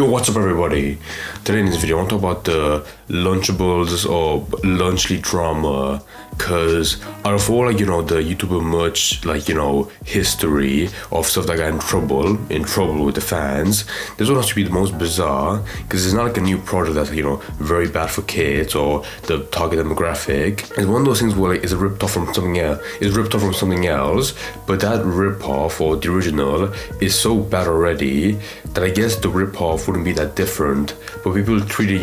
Yo, what's up everybody? Today in this video I want to talk about the Lunchables or Lunchly drama, because out of all the YouTuber merch history of stuff that got in trouble with the fans, this one has to be the most bizarre, because it's not like a new product that's very bad for kids or the target demographic. It's one of those things where it's ripped off from something else, but that rip-off or the original is so bad already that I guess the rip-off wouldn't be that different, but people treat it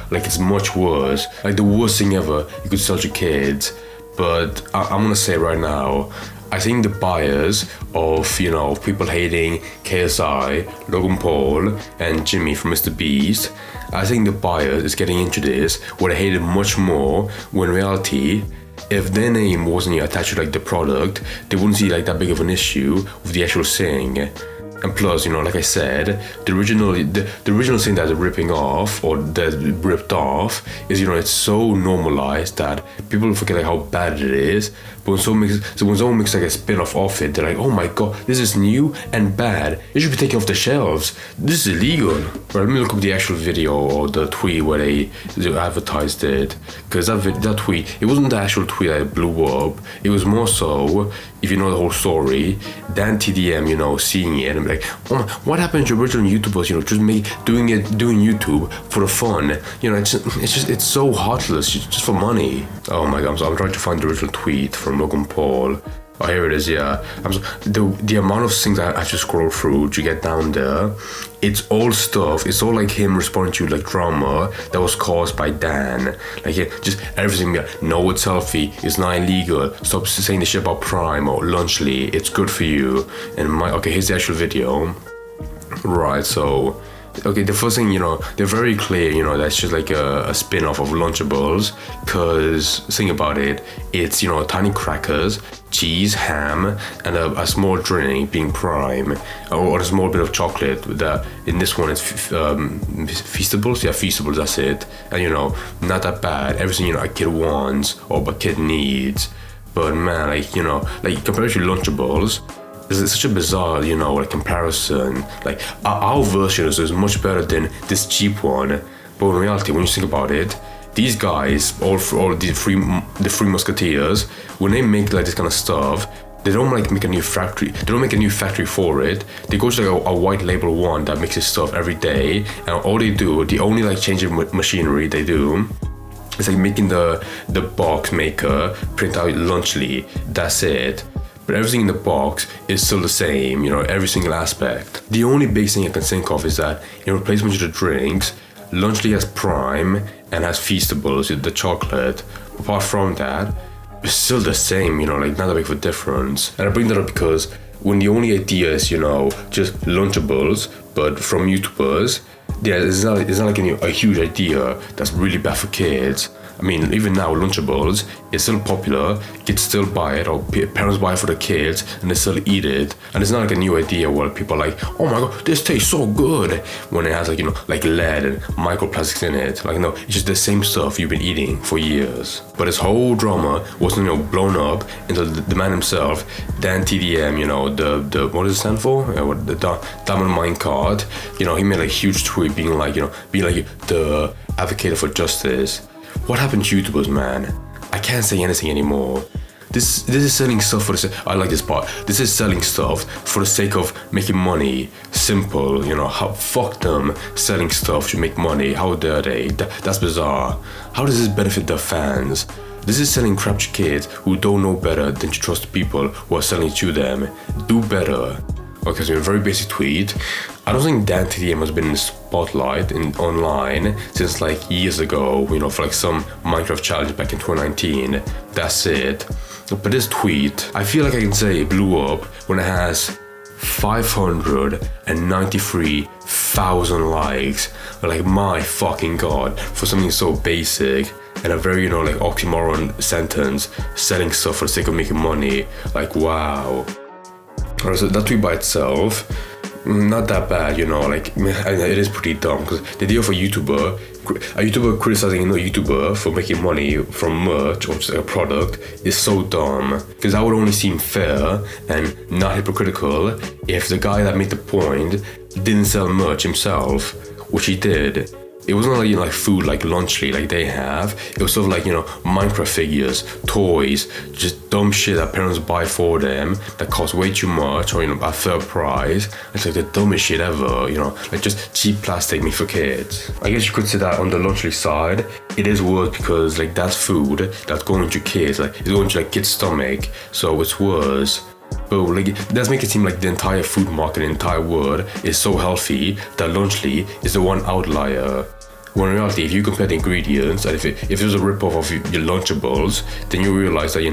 like it's much worse, like the worst thing ever you could sell to kids. But I'm gonna say right now, I think the buyers of people hating KSI, Logan Paul, and Jimmy from Mr. Beast, I think the buyers is getting into this where they hate it much more, when in reality, if their name wasn't attached to the product, they wouldn't see that big of an issue with the actual thing. And plus, like I said, the original thing that they're ripping off or that ripped off is, it's so normalized that people forget how bad it is. But when someone makes a spin-off of it, they're like, oh my god, this is new and bad. It should be taken off the shelves. This is illegal. Right, let me look up the actual video or the tweet where they advertised it. Because that tweet, it wasn't the actual tweet that blew up. It was more so, if you know the whole story, Dan TDM, seeing it and be like, oh my, what happened to original YouTubers, just doing YouTube for the fun. It's so heartless, just for money. Oh my god, I'm trying to find the original tweet from Logan Paul. Oh, here it is, yeah. The amount of things I have to scroll through to get down there, it's all stuff. It's all like him responding to drama that was caused by Dan. Just everything. No, it's healthy. It's not illegal. Stop saying the shit about Prime or Lunchly. It's good for you. And okay, here's the actual video. Right, so. Okay, the first thing, they're very clear, that's just a spin-off of Lunchables, because, think about it, it's, tiny crackers, cheese, ham, and a small drink being Prime, or a small bit of chocolate, that in this one it's Feastables, yeah, Feastables, that's it, and, not that bad, everything, a kid wants, or a kid needs, but man, compared to Lunchables, it's such a bizarre, comparison. Our version is much better than this cheap one. But in reality, when you think about it, these guys, all the Three Musketeers, when they make this kind of stuff, they don't make a new factory. They don't make a new factory for it. They go to a white label one that makes this stuff every day, and all they do, the only changing machinery they do, it's making the box maker print out Lunchly. That's it. But everything in the box is still the same, every single aspect. The only big thing I can think of is that, in replacement of the drinks, Lunchly has Prime and has Feastables, the chocolate. Apart from that, it's still the same, not that big of a difference. And I bring that up because when the only idea is, just Lunchables, but from YouTubers, yeah, it's not a huge idea that's really bad for kids. I mean, even now, Lunchables is still popular, kids still buy it, or parents buy it for the kids, and they still eat it. And it's not a new idea where people are like, oh my god, this tastes so good, when it has lead and microplastics in it. No, it's just the same stuff you've been eating for years. But this whole drama was, blown up into the man himself, Dan TDM, the what does it stand for? The Diamond Mine Card. He made a huge tweet being the advocate for justice. What happened to YouTubers, man? I can't say anything anymore. This is selling stuff for the sake. I like this part. This is selling stuff for the sake of making money. Simple, fuck them selling stuff to make money. How dare they? That's bizarre. How does this benefit the fans? This is selling crap to kids who don't know better than to trust people who are selling to them. Do better. Okay, so a very basic tweet. I don't think Dan TDM has been in the spotlight online since years ago, for some Minecraft challenge back in 2019. That's it. But this tweet, I feel like I can say it blew up when it has 593,000 likes. My fucking god, for something so basic and a very, oxymoron sentence, selling stuff for the sake of making money. Wow. So that tweet by itself, not that bad, it is pretty dumb, because the idea of a YouTuber criticizing another YouTuber for making money from merch or just a product is so dumb, because that would only seem fair and not hypocritical if the guy that made the point didn't sell merch himself. which he did. It wasn't like food like Lunchly like they have. It was sort of like, Minecraft figures, toys, just dumb shit that parents buy for them that cost way too much or, at fair price. It's like the dumbest shit ever, like just cheap plastic made for kids. I guess you could say that on the Lunchly side, it is worse because like that's food that's going to kids, like it's going to like kids' stomach, so it's worse. But like it does make it seem like the entire food market in the entire world is so healthy that Lunchly is the one outlier. When in reality, if you compare the ingredients, and if it was a rip-off of your Lunchables, then you realize that,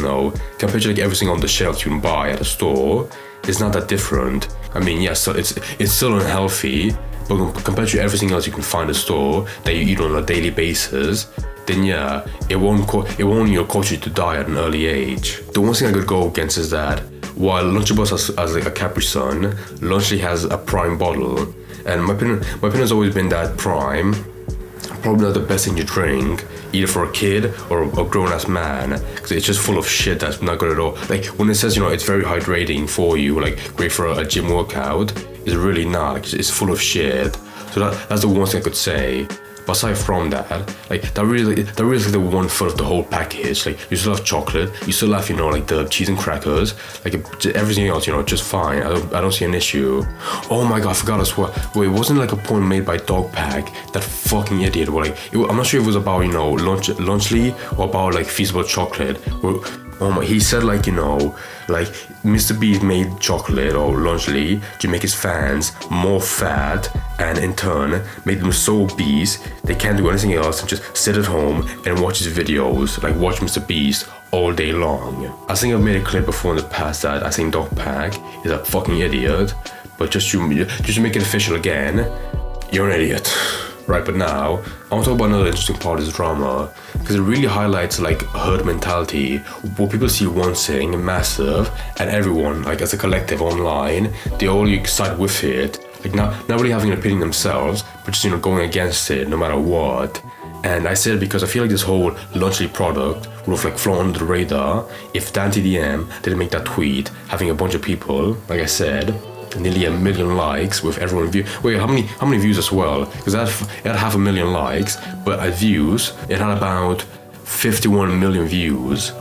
compared to like everything on the shelves you can buy at a store, it's not that different. I mean, yes, so it's still unhealthy, but compared to everything else you can find in the store that you eat on a daily basis, then yeah, it won't cause you to die at an early age. The one thing I could go against is that while Lunchables has like a Capri Sun, Lunchly has a Prime bottle, and my opinion has always been that Prime probably not the best thing to drink, either for a kid or a grown-ass man, because it's just full of shit that's not good at all. Like when it says, it's very hydrating for you, like great for a gym workout, it's really not. Like, it's full of shit. So that's the one thing I could say. But aside from that, like that really is like the one foot of the whole package. Like you still have chocolate, you still have like the cheese and crackers, like everything else, just fine. I don't see an issue. Oh my god, I forgot as well. Wait, wasn't like a point made by Dogpack, that fucking idiot? Where like I'm not sure if it was about Lunchly or about like Feasible Chocolate. He said like Mr. Beast made chocolate or Lunchly to make his fans more fat, and in turn made them so obese they can't do anything else and just sit at home and watch his videos, like watch Mr. Beast all day long. I think I've made it clear before in the past that I think Dogpack is a fucking idiot, but just to make it official again, you're an idiot. Right, but now I want to talk about another interesting part of this drama, because it really highlights like herd mentality, where people see one thing massive and everyone, like as a collective online, they all side with it, like not really having an opinion themselves, but just going against it no matter what. And I said because I feel like this whole Lunchly product would have like flown under the radar if DanTDM didn't make that tweet, having a bunch of people, like I said, nearly 1 million likes with everyone view. Wait, how many views as well? Because it had 500,000 likes, but at views it had about 51 million views.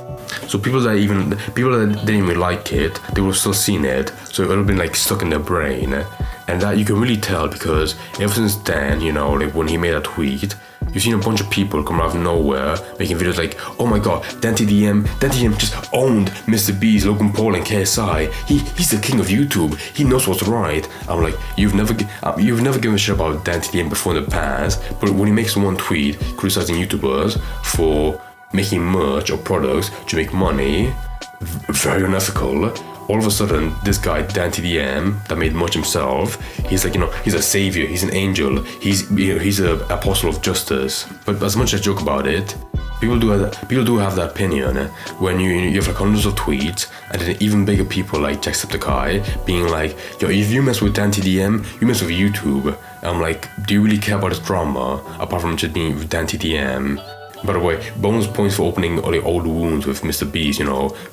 So people that didn't even like it, they would have still seen it. So it would have been like stuck in their brain, and that you can really tell because ever since then, like when he made a tweet, you've seen a bunch of people come out of nowhere making videos like, oh my god, DanTDM just owned Mr. Beast, Logan Paul, and KSI. He's the king of YouTube. He knows what's right. I'm like, you've never given a shit about DanTDM before in the past, but when he makes one tweet criticizing YouTubers for making merch or products to make money, very unethical. All of a sudden, this guy DanTDM that made merch himself, he's like, he's a savior, he's an angel, he's an apostle of justice. But as much as I joke about it, people do have that opinion when you have like hundreds of tweets, and then even bigger people like Jacksepticeye being like, yo, if you mess with DanTDM, you mess with YouTube. And I'm like, do you really care about this drama apart from just being with DanTDM? By the way, bonus points for opening all the old wounds with Mr. Beast,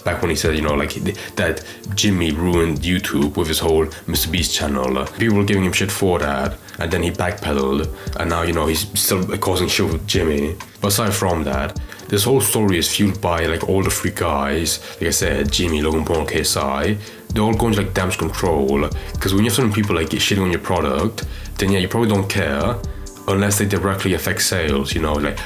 back when he said, like that Jimmy ruined YouTube with his whole Mr. Beast channel. People were giving him shit for that, and then he backpedaled, and now, he's still causing shit with Jimmy. But aside from that, this whole story is fueled by like all the three guys, like I said, Jimmy, Logan Paul, and KSI. They're all going to like damage control, because when you have certain people like shitting on your product, then yeah, you probably don't care, unless they directly affect sales, like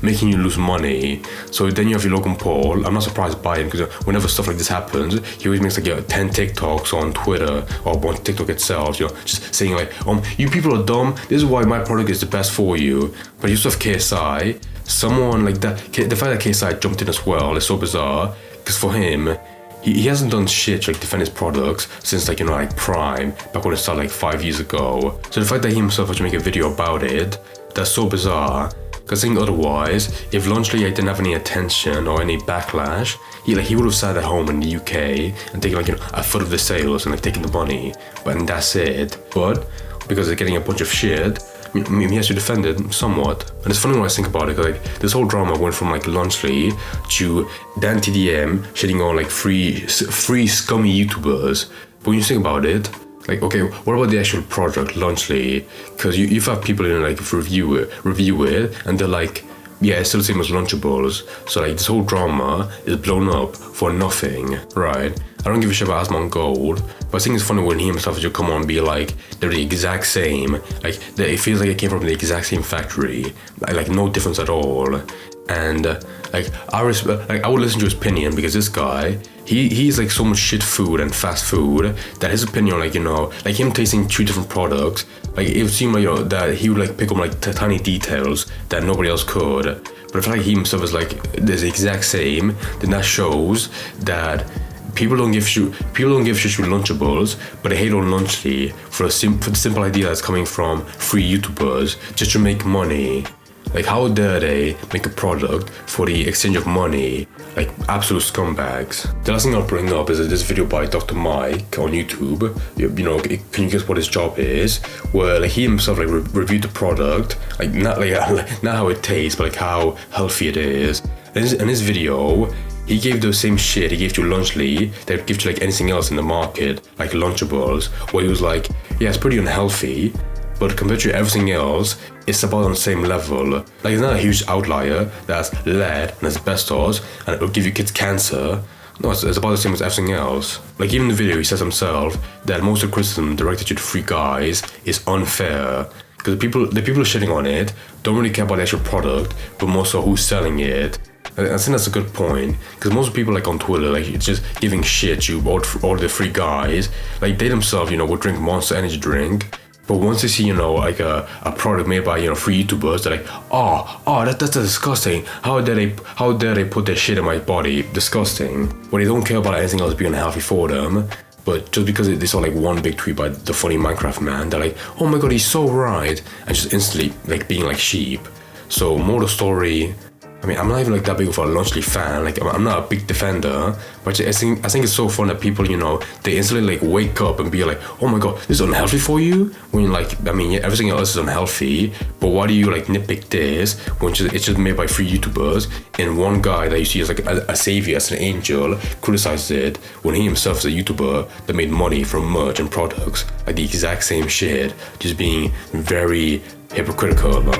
making you lose money. So then you have your Logan Paul. I'm not surprised by him, because whenever stuff like this happens, he always makes like 10 TikToks on Twitter or on TikTok itself, just saying like, you people are dumb, this is why my product is the best for you. But you still have KSI, someone like that. The fact that KSI jumped in as well is so bizarre, because for him, he hasn't done shit to like defend his products since like Prime, back when it started like 5 years ago. So the fact that he himself had to make a video about it, that's so bizarre. Because I think otherwise, if Lunchly didn't have any attention or any backlash, he would have sat at home in the UK and taken like a foot of the sales and like taking the money, and that's it. But because they're getting a bunch of shit, he has to defend it somewhat. And it's funny when I think about it, like this whole drama went from like Lunchly to DanTDM shitting on like free scummy YouTubers. But when you think about it, like, okay, what about the actual product, Lunchly? Because you've had people in like review it, and they're like, yeah, it's still the same as Lunchables. So like this whole drama is blown up for nothing, right? I don't give a shit about Asmongold, but I think it's funny when he himself just come on and be like, they're the exact same. Like, it feels like it came from the exact same factory. Like no difference at all. And like I would listen to his opinion, because this guy, he's like so much shit food and fast food that his opinion, like, you know, like him tasting 2 different products, like it would seem like, you know, that he would like pick up like tiny details that nobody else could. But I feel like he himself is like there's the exact same. Then that shows that people don't give shit to Lunchables, but they hate on Lunchly for the simple idea that's coming from free YouTubers just to make money. Like, how dare they make a product for the exchange of money? Like, absolute scumbags. The last thing I'll bring up is this video by Dr. Mike on YouTube. You know, can you guess what his job is? Where like he himself like reviewed the product, like not how it tastes, but like how healthy it is. In this video, he gave the same shit he gave to Lunchly that he'd give to like anything else in the market, like Lunchables, where he was like, yeah, it's pretty unhealthy, but compared to everything else, it's about on the same level. Like, it's not a huge outlier that's lead and asbestos and it'll give you kids cancer. No, it's about the same as everything else. Like, even in the video, he says himself that most of the criticism directed to the 3 guys is unfair. Because the people shitting on it don't really care about the actual product, but more so who's selling it. I think that's a good point, because most people like on Twitter, like, it's just giving shit to all the 3 guys. Like, they themselves, you know, would drink Monster Energy drink. But once they see, you know, like a product made by, you know, free YouTubers, they're like, oh, that's disgusting. How dare they put their shit in my body? Disgusting. But they don't care about anything else being healthy for them. But just because they saw like one big tweet by the funny Minecraft man, they're like, oh my god, he's so right, and just instantly like being like sheep. So more the story. I mean, I'm not even like that big of a Lunchly fan. Like, I'm not a big defender, but I think it's so fun that people, you know, they instantly like wake up and be like, oh my god, this is unhealthy for you. When like, I mean, yeah, everything else is unhealthy, but why do you like nitpick this when it's just made by free YouTubers? And one guy that you see as like a savior, as an angel, criticizes it when he himself is a YouTuber that made money from merch and products, like the exact same shit, just being very hypocritical.